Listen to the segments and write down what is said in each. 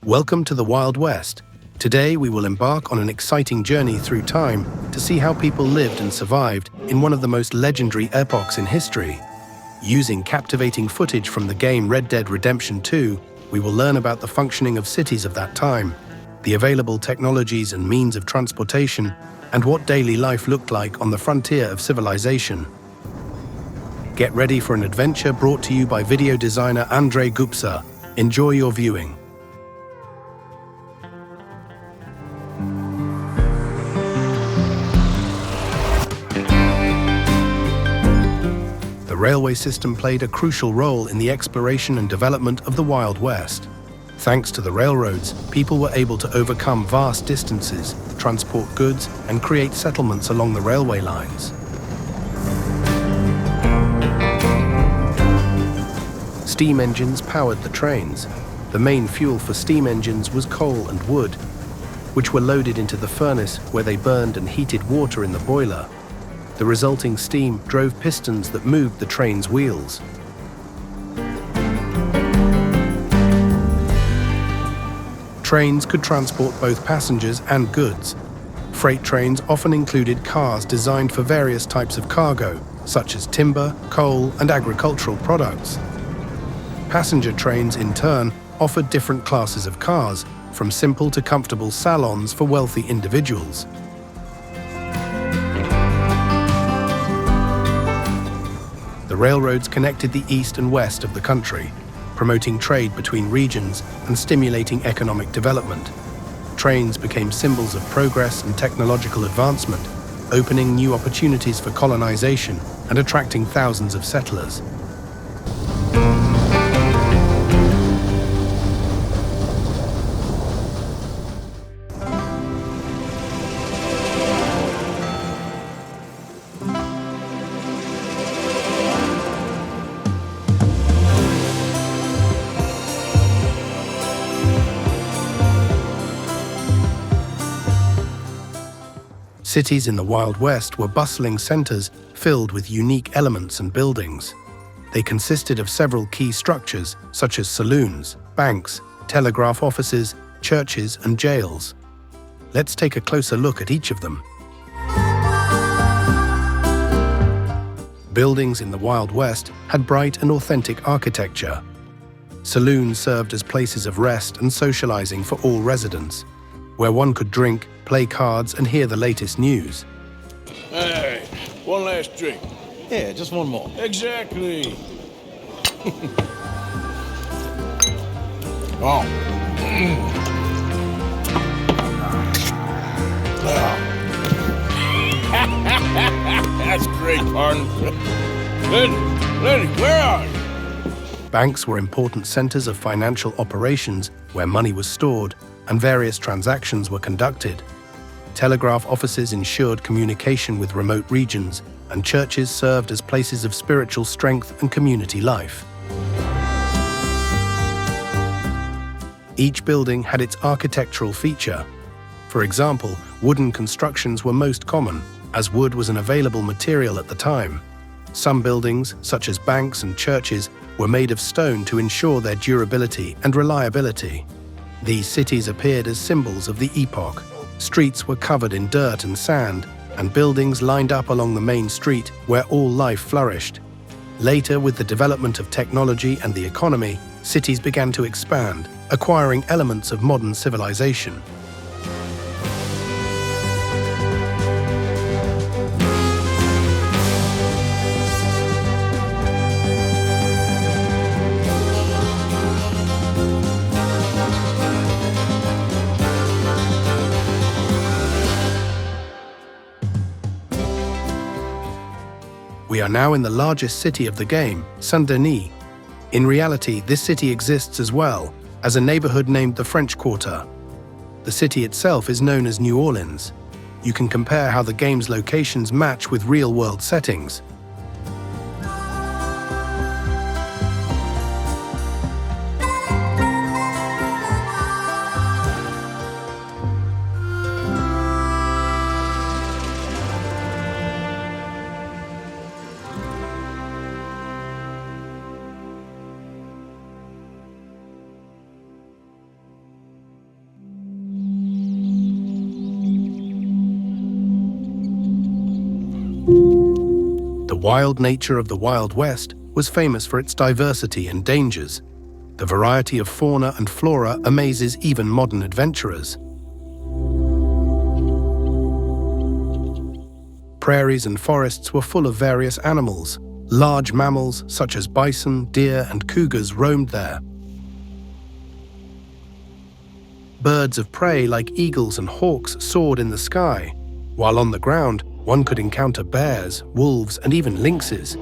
Welcome to the Wild West. Today we will embark on an exciting journey through time to see how people lived and survived in one of the most legendary epochs in history. Using captivating footage from the game Red Dead Redemption 2, we will learn about the functioning of cities of that time, the available technologies and means of transportation, and what daily life looked like on the frontier of civilization. Get ready for an adventure brought to you by video designer Andrei Gupsa. Enjoy your viewing. The railway system played a crucial role in the exploration and development of the Wild West. Thanks to the railroads, people were able to overcome vast distances, transport goods, and create settlements along the railway lines. Steam engines powered the trains. The main fuel for steam engines was coal and wood, which were loaded into the furnace where they burned and heated water in the boiler. The resulting steam drove pistons that moved the train's wheels. Trains could transport both passengers and goods. Freight trains often included cars designed for various types of cargo, such as timber, coal, and agricultural products. Passenger trains, in turn, offered different classes of cars, from simple to comfortable salons for wealthy individuals. The railroads connected the east and west of the country, promoting trade between regions and stimulating economic development. Trains became symbols of progress and technological advancement, opening new opportunities for colonization and attracting thousands of settlers. Cities in the Wild West were bustling centers filled with unique elements and buildings. They consisted of several key structures, such as saloons, banks, telegraph offices, churches, and jails. Let's take a closer look at each of them. Buildings in the Wild West had bright and authentic architecture. Saloons served as places of rest and socializing for all residents, where one could drink, play cards, and hear the latest news. Hey, one last drink. Yeah, just one more. Exactly. Oh. That's great, pardon. Lenny, where are you? Banks were important centers of financial operations where money was stored and various transactions were conducted. Telegraph offices ensured communication with remote regions, and churches served as places of spiritual strength and community life. Each building had its architectural feature. For example, wooden constructions were most common, as wood was an available material at the time. Some buildings, such as banks and churches, were made of stone to ensure their durability and reliability. These cities appeared as symbols of the epoch. Streets were covered in dirt and sand, and buildings lined up along the main street where all life flourished. Later, with the development of technology and the economy, cities began to expand, acquiring elements of modern civilization. We are now in the largest city of the game, Saint-Denis. In reality, this city exists as well, as a neighborhood named the French Quarter. The city itself is known as New Orleans. You can compare how the game's locations match with real-world settings. wild nature of the Wild West was famous for its diversity and dangers. The variety of fauna and flora amazes even modern adventurers. Prairies and forests were full of various animals. Large mammals such as bison, deer, and cougars roamed there. Birds of prey like eagles and hawks soared in the sky, while on the ground one could encounter bears, wolves, and even lynxes.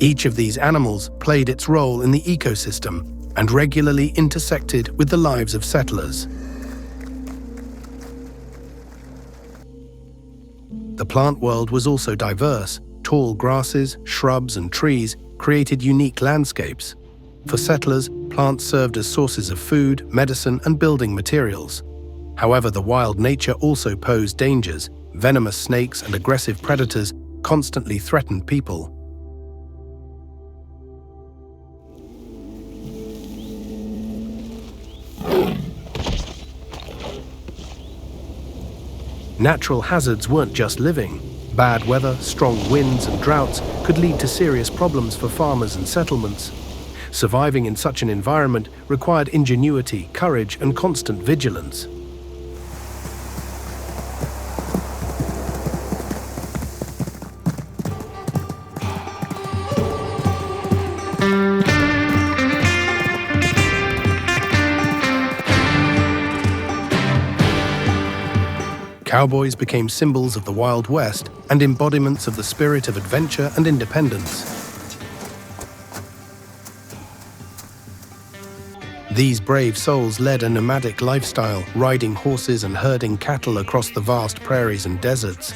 Each of these animals played its role in the ecosystem and regularly intersected with the lives of settlers. The plant world was also diverse. Tall grasses, shrubs, and trees created unique landscapes. For settlers, plants served as sources of food, medicine, and building materials. However, the wild nature also posed dangers. Venomous snakes and aggressive predators constantly threatened people. Natural hazards weren't just living. Bad weather, strong winds, and droughts could lead to serious problems for farmers and settlements. Surviving in such an environment required ingenuity, courage, and constant vigilance. Cowboys became symbols of the Wild West and embodiments of the spirit of adventure and independence. These brave souls led a nomadic lifestyle, riding horses and herding cattle across the vast prairies and deserts.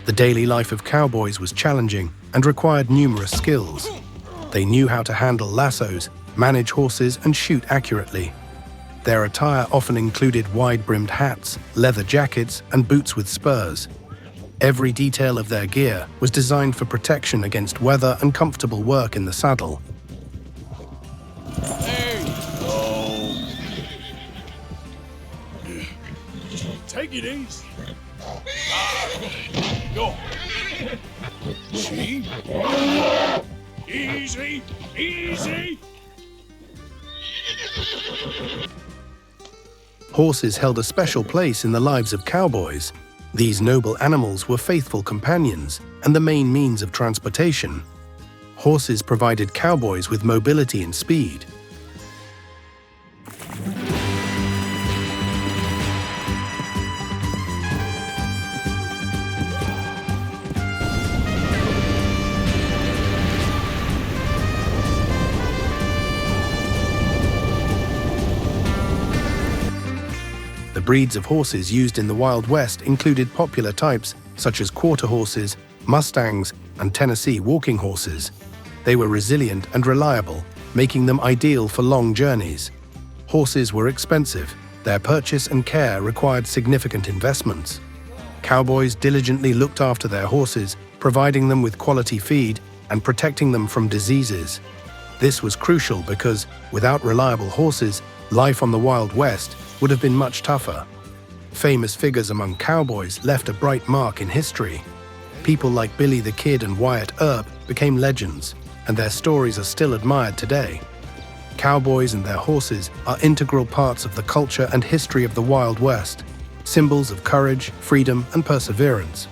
The daily life of cowboys was challenging and required numerous skills. They knew how to handle lassos, manage horses, and shoot accurately. Their attire often included wide-brimmed hats, leather jackets, and boots with spurs. Every detail of their gear was designed for protection against weather and comfortable work in the saddle. There you go. Take it easy. Go. See? Easy, easy. Horses held a special place in the lives of cowboys. These noble animals were faithful companions and the main means of transportation. Horses provided cowboys with mobility and speed. The breeds of horses used in the Wild West included popular types such as quarter horses, mustangs, and Tennessee walking horses. They were resilient and reliable, making them ideal for long journeys. Horses were expensive. Their purchase and care required significant investments. Cowboys diligently looked after their horses, providing them with quality feed and protecting them from diseases. This was crucial because, without reliable horses, life on the Wild West would have been much tougher. Famous figures among cowboys left a bright mark in history. People like Billy the Kid and Wyatt Earp became legends, and their stories are still admired today. Cowboys and their horses are integral parts of the culture and history of the Wild West, symbols of courage, freedom, and perseverance.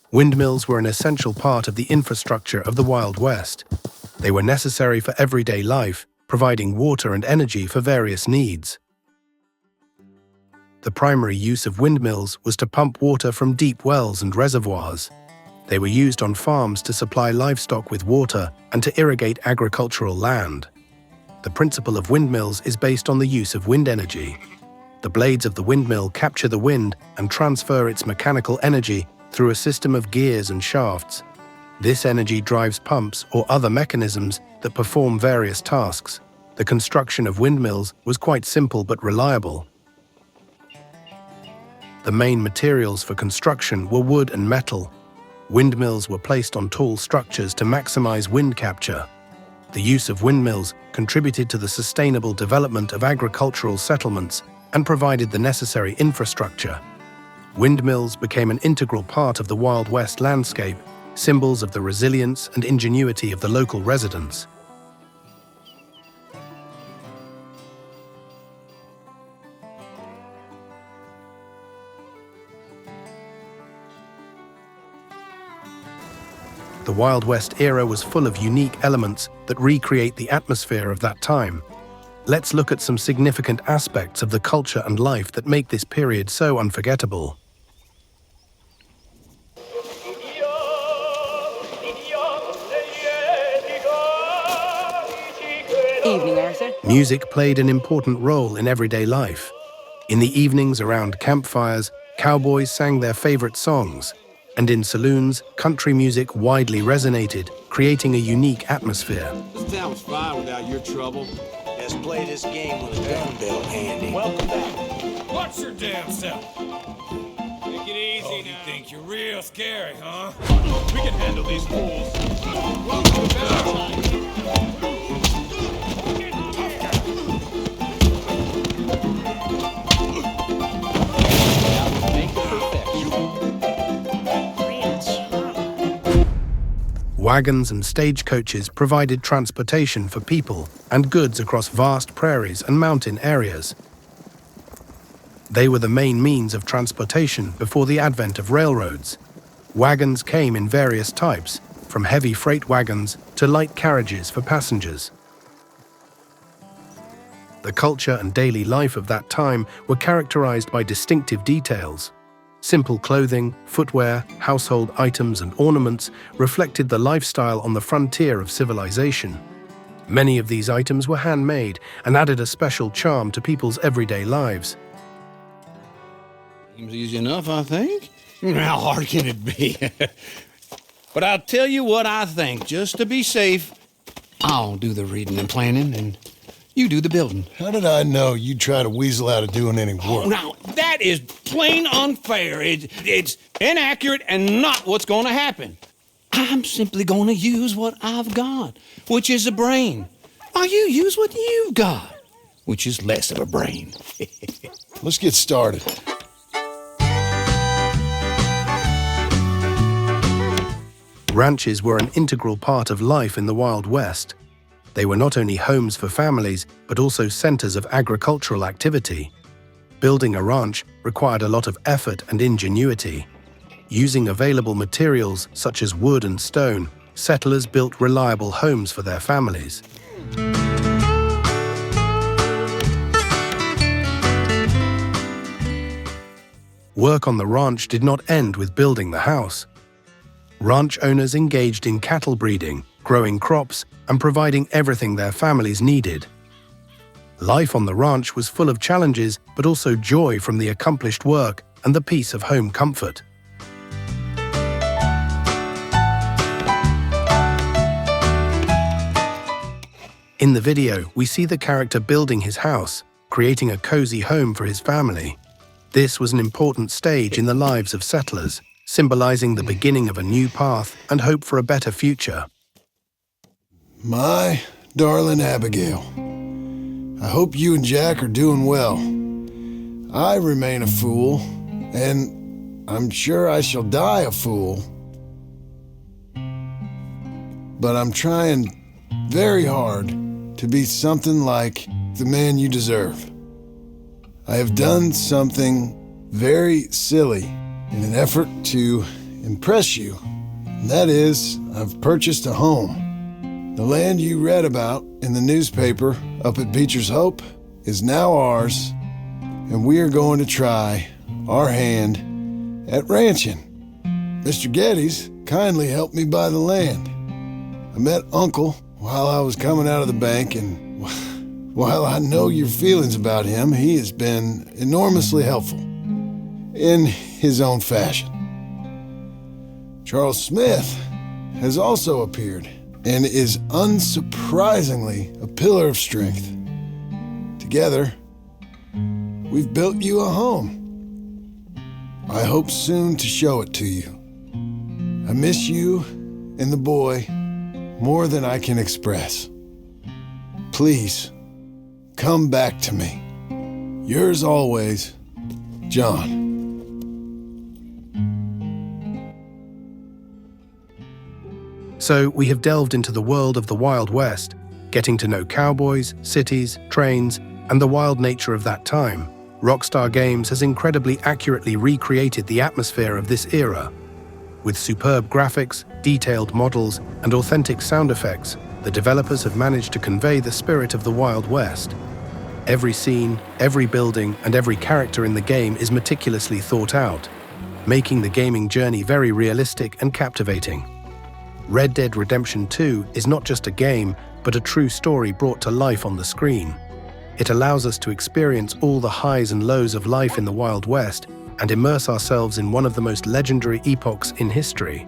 Windmills were an essential part of the infrastructure of the Wild West. They were necessary for everyday life, providing water and energy for various needs. The primary use of windmills was to pump water from deep wells and reservoirs. They were used on farms to supply livestock with water and to irrigate agricultural land. The principle of windmills is based on the use of wind energy. The blades of the windmill capture the wind and transfer its mechanical energy through a system of gears and shafts. This energy drives pumps or other mechanisms that perform various tasks. The construction of windmills was quite simple but reliable. The main materials for construction were wood and metal. Windmills were placed on tall structures to maximize wind capture. The use of windmills contributed to the sustainable development of agricultural settlements and provided the necessary infrastructure. Windmills became an integral part of the Wild West landscape, symbols of the resilience and ingenuity of the local residents. The Wild West era was full of unique elements that recreate the atmosphere of that time. Let's look at some significant aspects of the culture and life that make this period so unforgettable. Evening, Arthur. Music played an important role in everyday life. In the evenings around campfires, cowboys sang their favorite songs, and in saloons, country music widely resonated, creating a unique atmosphere. This town was fine without your trouble. Let's play this game with a gun belt handy. Welcome back. Watch your damn self. Take it easy now. You think you're real scary, huh? We can handle these fools. Wagons and stagecoaches provided transportation for people and goods across vast prairies and mountain areas. They were the main means of transportation before the advent of railroads. Wagons came in various types, from heavy freight wagons to light carriages for passengers. The culture and daily life of that time were characterized by distinctive details. Simple clothing, footwear, household items, and ornaments reflected the lifestyle on the frontier of civilization. Many of these items were handmade and added a special charm to people's everyday lives. Seems easy enough, I think. How hard can it be? But I'll tell you what I think, just to be safe, I'll do the reading and planning, and you do the building. How did I know you'd try to weasel out of doing any work? Now, that is plain unfair. It's inaccurate and not what's going to happen. I'm simply going to use what I've got, which is a brain. While you use what you've got, which is less of a brain. Let's get started. Ranches were an integral part of life in the Wild West. They were not only homes for families, but also centers of agricultural activity. Building a ranch required a lot of effort and ingenuity. Using available materials such as wood and stone, settlers built reliable homes for their families. Work on the ranch did not end with building the house. Ranch owners engaged in cattle breeding, growing crops, and providing everything their families needed. Life on the ranch was full of challenges, but also joy from the accomplished work and the peace of home comfort. In the video, we see the character building his house, creating a cozy home for his family. This was an important stage in the lives of settlers, symbolizing the beginning of a new path and hope for a better future. My darling Abigail, I hope you and Jack are doing well. I remain a fool, and I'm sure I shall die a fool. But I'm trying very hard to be something like the man you deserve. I have done something very silly in an effort to impress you, and that is, I've purchased a home. The land you read about in the newspaper up at Beecher's Hope is now ours, and we are going to try our hand at ranching. Mr. Geddes kindly helped me buy the land. I met Uncle while I was coming out of the bank, and while I know your feelings about him, he has been enormously helpful in his own fashion. Charles Smith has also appeared and is unsurprisingly a pillar of strength. Together, we've built you a home. I hope soon to show it to you. I miss you and the boy more than I can express. Please, come back to me. Yours always, John. So we have delved into the world of the Wild West, getting to know cowboys, cities, trains, and the wild nature of that time. Rockstar Games has incredibly accurately recreated the atmosphere of this era. With superb graphics, detailed models, and authentic sound effects, the developers have managed to convey the spirit of the Wild West. Every scene, every building, and every character in the game is meticulously thought out, making the gaming journey very realistic and captivating. Red Dead Redemption 2 is not just a game, but a true story brought to life on the screen. It allows us to experience all the highs and lows of life in the Wild West and immerse ourselves in one of the most legendary epochs in history.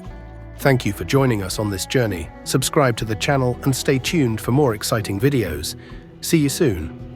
Thank you for joining us on this journey. Subscribe to the channel and stay tuned for more exciting videos. See you soon.